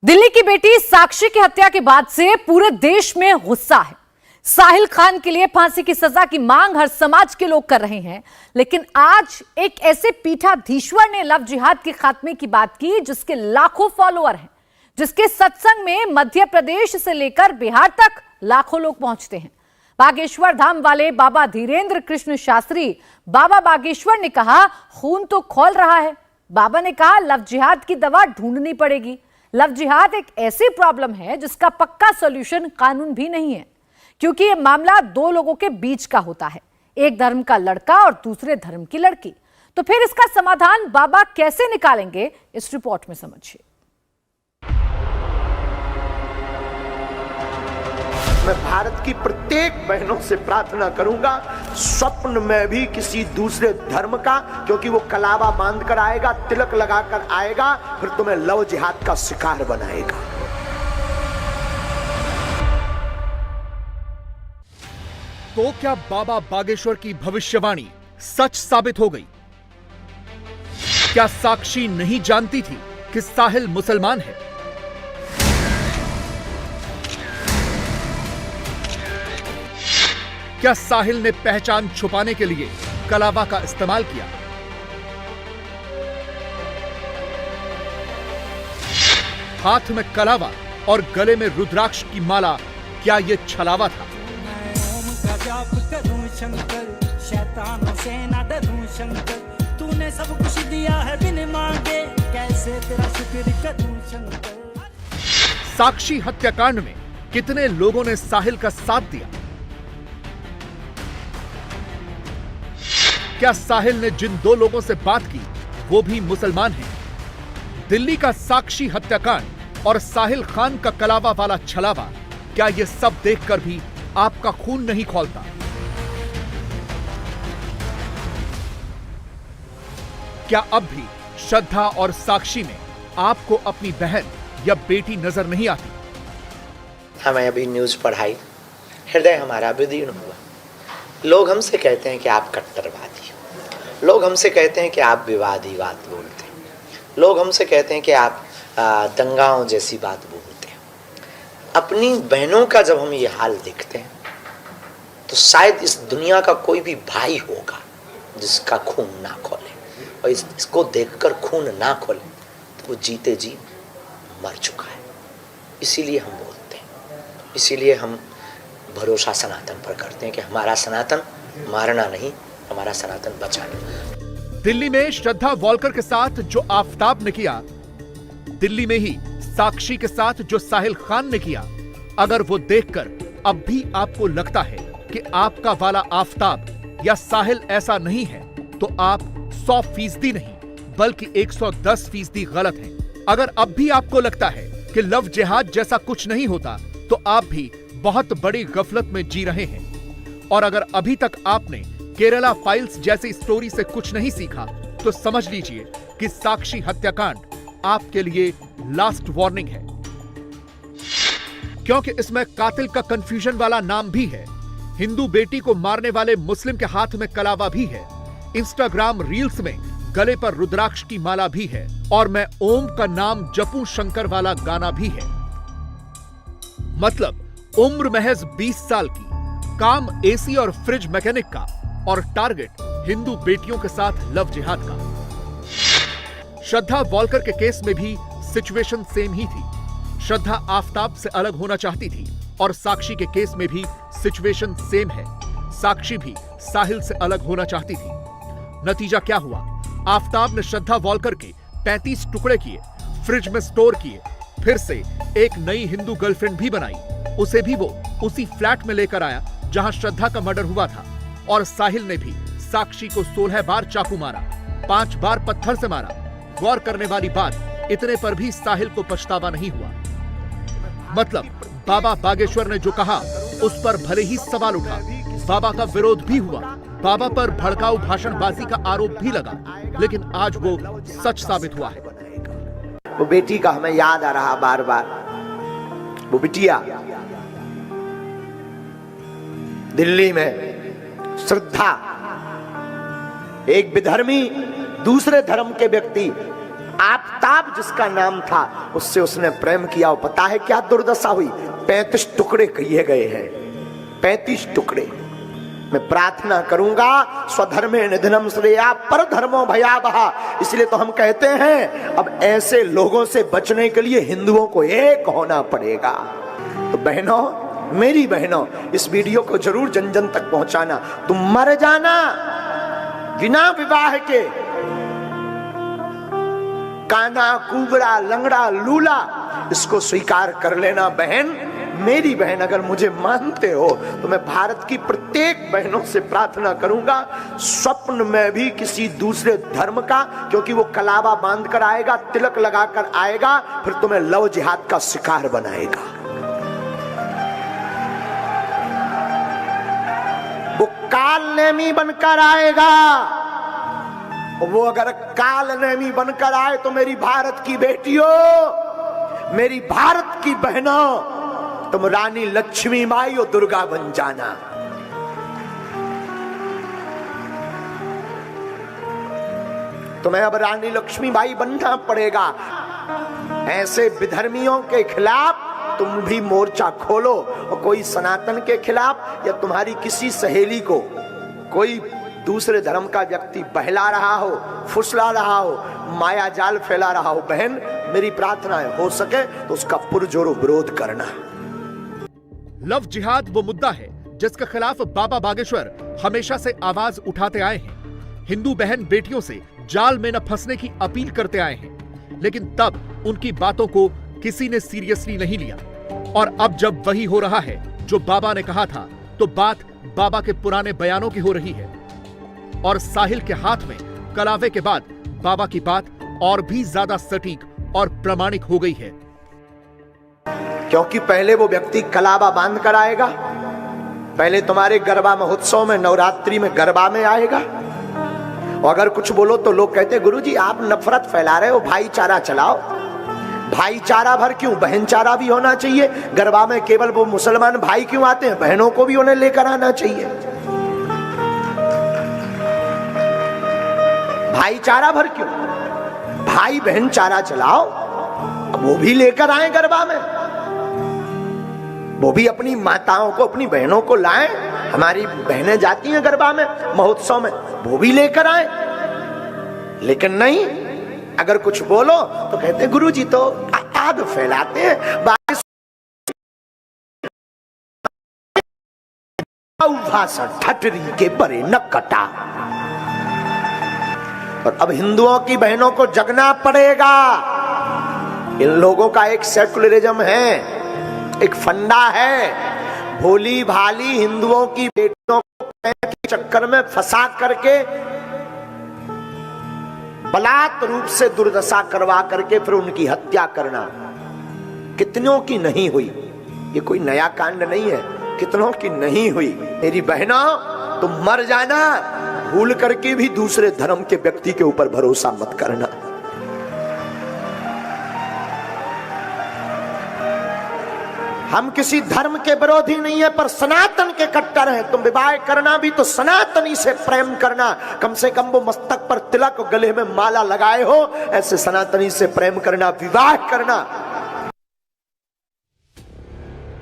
दिल्ली की बेटी साक्षी की हत्या के बाद से पूरे देश में गुस्सा है। साहिल खान के लिए फांसी की सजा की मांग हर समाज के लोग कर रहे हैं, लेकिन आज एक ऐसे पीठाधीश्वर ने लव जिहाद के खात्मे की बात की जिसके लाखों फॉलोअर हैं, जिसके सत्संग में मध्य प्रदेश से लेकर बिहार तक लाखों लोग पहुंचते हैं। बागेश्वर धाम वाले बाबा धीरेन्द्र कृष्ण शास्त्री बाबा बागेश्वर ने कहा, खून तो खौल रहा है। बाबा ने कहा, लव जिहाद की दवा ढूंढनी पड़ेगी। लव जिहाद एक ऐसी प्रॉब्लम है जिसका पक्का सॉल्यूशन कानून भी नहीं है, क्योंकि यह मामला दो लोगों के बीच का होता है, एक धर्म का लड़का और दूसरे धर्म की लड़की। तो फिर इसका समाधान बाबा कैसे निकालेंगे, इस रिपोर्ट में समझिए। मैं भारत की प्रत्येक बहनों से प्रार्थना करूंगा, स्वप्न में भी किसी दूसरे धर्म का, क्योंकि वो कलावा बांध कर आएगा, तिलक लगाकर आएगा, फिर तुम्हें लव जिहाद का शिकार बनाएगा। तो क्या बाबा बागेश्वर की भविष्यवाणी सच साबित हो गई? क्या साक्षी नहीं जानती थी कि साहिल मुसलमान है? क्या साहिल ने पहचान छुपाने के लिए कलावा का इस्तेमाल किया? हाथ में कलावा और गले में रुद्राक्ष की माला, क्या यह छलावा था? शैतानों से ना डरूं शंकर, तूने सब कुछ दिया है बिन मांगे, कैसे तेरा शुक्र करूं शंकर। साक्षी हत्याकांड में कितने लोगों ने साहिल का साथ दिया? क्या साहिल ने जिन दो लोगों से बात की वो भी मुसलमान हैं? दिल्ली का साक्षी हत्याकांड और साहिल खान का कलावा वाला छलावा, क्या ये सब देखकर भी आपका खून नहीं खौलता? क्या अब भी श्रद्धा और साक्षी में आपको अपनी बहन या बेटी नजर नहीं आती? हमें अभी न्यूज पढ़ाई, हृदय हमारा विदीर्ण हुआ। लोग हमसे कहते हैं कि आप कट्टरवादी हो, लोग हमसे कहते हैं कि आप विवादी बात बोलते हैं, लोग हमसे कहते हैं कि आप दंगाओं जैसी बात बोलते हैं। अपनी बहनों का जब हम ये हाल देखते हैं तो शायद इस दुनिया का कोई भी भाई होगा जिसका खून ना खोले, और इसको देखकर खून ना खोले तो वो जीते जी मर चुका है। इसीलिए हम बोलते हैं, इसीलिए हम भरोसा सनातन पर करते हैं कि हमारा सनातन मारना नहीं, हमारा सनातन बचाना। दिल्ली में श्रद्धा वॉलकर के साथ जो आफताब ने किया, दिल्ली में ही साक्षी के साथ जो साहिल खान ने किया, अगर वो देखकर अब भी आपको लगता है कि आपका वाला आफताब या साहिल ऐसा नहीं है, तो आप 100% नहीं बल्कि 110% गलत हैं। अगर अब भी आपको लगता है कि लव जिहाद जैसा कुछ नहीं होता, तो आप भी बहुत बड़ी गफलत में जी रहे हैं। और अगर अभी तक आपने केरला फाइल्स जैसी स्टोरी से कुछ नहीं सीखा, तो समझ लीजिए कि साक्षी हत्याकांड आपके लिए लास्ट वार्निंग है, क्योंकि इसमें कातिल का कंफ्यूजन वाला नाम भी है, हिंदू बेटी को मारने वाले मुस्लिम के हाथ में कलावा भी है, इंस्टाग्राम रील्स में गले पर रुद्राक्ष की माला भी है, और मैं ओम का नाम जपूं शंकर वाला गाना भी है। मतलब उम्र महज 20 साल की, काम एसी और फ्रिज मैकेनिक का, और टारगेट हिंदू बेटियों के साथ लव जिहाद का। श्रद्धा वॉलकर के केस में भी सिचुएशन सेम ही थी। श्रद्धा आफताब से अलग होना चाहती थी, और साक्षी के केस में भी सिचुएशन सेम है। साक्षी भी साहिल से अलग होना चाहती थी। नतीजा क्या हुआ? आफताब ने श्रद्धा वॉलकर के 35 टुकड़े किए, फ्रिज में स्टोर किए, फिर से एक नई हिंदू गर्लफ्रेंड भी बनाई, उसे भी वो उसी फ्लैट में लेकर आया जहां श्रद्धा का मर्डर हुआ था। और साहिल ने भी साक्षी को 16 बार चाकू मारा, 5 बार पत्थर से मारा। गौर करने वाली बात, इतने पर भी साहिल को पछतावा नहीं हुआ। मतलब बाबा बागेश्वर ने जो कहा उस पर भले ही सवाल उठा, बाबा का विरोध भी हुआ, बाबा पर भड़काऊ भाषणबाजी का आरोप भी लगा, लेकिन आज वो सच साबित हुआ है। वो बेटी का हमें याद आ रहा बार बार, वो बिटिया दिल्ली में श्रद्धा, एक विधर्मी दूसरे धर्म के व्यक्ति आफताब जिसका नाम था उससे उसने प्रेम किया। और पता है क्या दुर्दशा हुई? 35 टुकड़े किए गए हैं, 35 टुकड़े। मैं प्रार्थना करूंगा स्वधर्मे निधनम श्रेया पर धर्मो भयावहा। इसलिए तो हम कहते हैं अब ऐसे लोगों से बचने के लिए हिंदुओं को एक होना पड़ेगा। तो बहनों, मेरी बहनों, इस वीडियो को जरूर जन जन तक पहुंचाना। तुम मर जाना बिना विवाह के, काना, कुबड़ा, लंगड़ा, लूला, इसको स्वीकार कर लेना। बहन, मेरी बहन, अगर मुझे मानते हो तो मैं भारत की प्रत्येक बहनों से प्रार्थना करूंगा, स्वप्न में भी किसी दूसरे धर्म का, क्योंकि वो कलावा बांध कर आएगा, तिलक लगाकर आएगा, फिर तुम्हें लव जिहाद का शिकार बनाएगा। वो काल नेमी बनकर आएगा। वो अगर काल नेमी बनकर आए तो मेरी भारत की बेटियों, मेरी भारत की बहनों, तुम रानी लक्ष्मी माई और दुर्गा बन जाना। तुम्हें अब रानी लक्ष्मी माई बनना पड़ेगा। ऐसे विधर्मियों के खिलाफ तुम भी मोर्चा खोलो। और कोई सनातन के खिलाफ या तुम्हारी किसी सहेली को कोई दूसरे धर्म का व्यक्ति बहला रहा हो, फुसला रहा हो, माया जाल फैला रहा हो, बहन, मेरी प्रार्थना है हो सके तो उसका पुरजोर विरोध करना। लव जिहाद वो मुद्दा है जिसके खिलाफ बाबा बागेश्वर हमेशा से आवाज उठाते आए हैं। हिंदू बहन बेटियों से जाल में न फंसने की अपील करते आए हैं, लेकिन तब उनकी बातों को किसी ने सीरियसली नहीं लिया। और अब जब वही हो रहा है जो बाबा ने कहा था, तो बात बाबा के पुराने बयानों की हो रही है। और साहिल के हाथ में कलावे के बाद बाबा की बात और भी ज्यादा सटीक और प्रामाणिक हो गई है। क्योंकि पहले वो व्यक्ति कलावा बांध कर आएगा, पहले तुम्हारे गरबा महोत्सव में, नवरात्रि में गरबा में आएगा। और अगर कुछ बोलो तो लोग कहते गुरुजी आप नफरत फैला रहे हो, भाईचारा चलाओ। भाईचारा भर क्यों, बहनचारा भी होना चाहिए। गरबा में केवल वो मुसलमान भाई क्यों आते हैं, बहनों को भी उन्हें लेकर आना चाहिए। भाईचारा भर क्यों, भाई बहन चारा चलाओ, वो भी लेकर आए गरबा में, वो भी अपनी माताओं को, अपनी बहनों को लाएं। हमारी बहनें जाती हैं गरबा में, महोत्सव में, वो भी लेकर आए। लेकिन नहीं, अगर कुछ बोलो तो कहते गुरुजी तो आग फैलाते हैं। भाषण ठटरी के परे न कटा। और अब हिंदुओं की बहनों को जगना पड़ेगा। इन लोगों का एक सेकुलरिज्म है, एक फंडा है। भोली भाली हिंदुओं की बेटियों को के चक्कर में फंसा करके बलात् रूप से दुर्दशा करवा करके फिर उनकी हत्या करना। कितनों की नहीं हुई, ये कोई नया कांड नहीं है, कितनों की नहीं हुई। मेरी बहनों, तुम मर जाना, भूल करके भी दूसरे धर्म के व्यक्ति के ऊपर भरोसा मत करना। हम किसी धर्म के विरोधी नहीं है, पर सनातन के कट्टर हैं। तुम विवाह करना भी तो सनातनी से प्रेम करना, कम से कम वो मस्तक पर तिलक और गले में माला लगाए हो, ऐसे सनातनी से प्रेम करना, विवाह करना।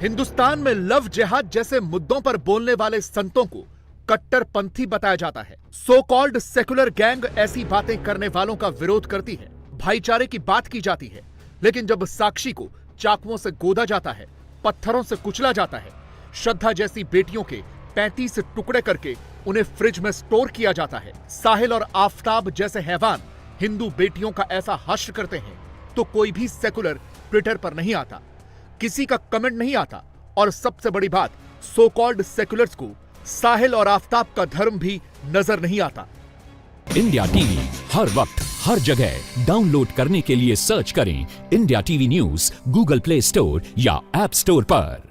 हिंदुस्तान में लव जिहाद जैसे मुद्दों पर बोलने वाले संतों को कट्टरपंथी बताया जाता है। सो कॉल्ड सेकुलर गैंग ऐसी बातें करने वालों का विरोध करती है, भाईचारे की बात की जाती है। लेकिन जब साक्षी को चाकुओं से गोदा जाता है, पत्थरों से कुचला जाता है, श्रद्धा जैसी बेटियों के 35 टुकड़े करके उन्हें फ्रिज में स्टोर किया जाता है, साहिल और आफताब जैसे हैवान हिंदू बेटियों का ऐसा हश्र करते हैं, तो कोई भी सेकुलर ट्विटर पर नहीं आता, किसी का कमेंट नहीं आता। और सबसे बड़ी बात, सो कॉल्ड सेकुलर्स को साहिल और आफताब का धर्म भी नजर नहीं आता। इंडिया टीवी हर वक्त हर जगह डाउनलोड करने के लिए सर्च करें India TV news Google play store या ऐप स्टोर पर।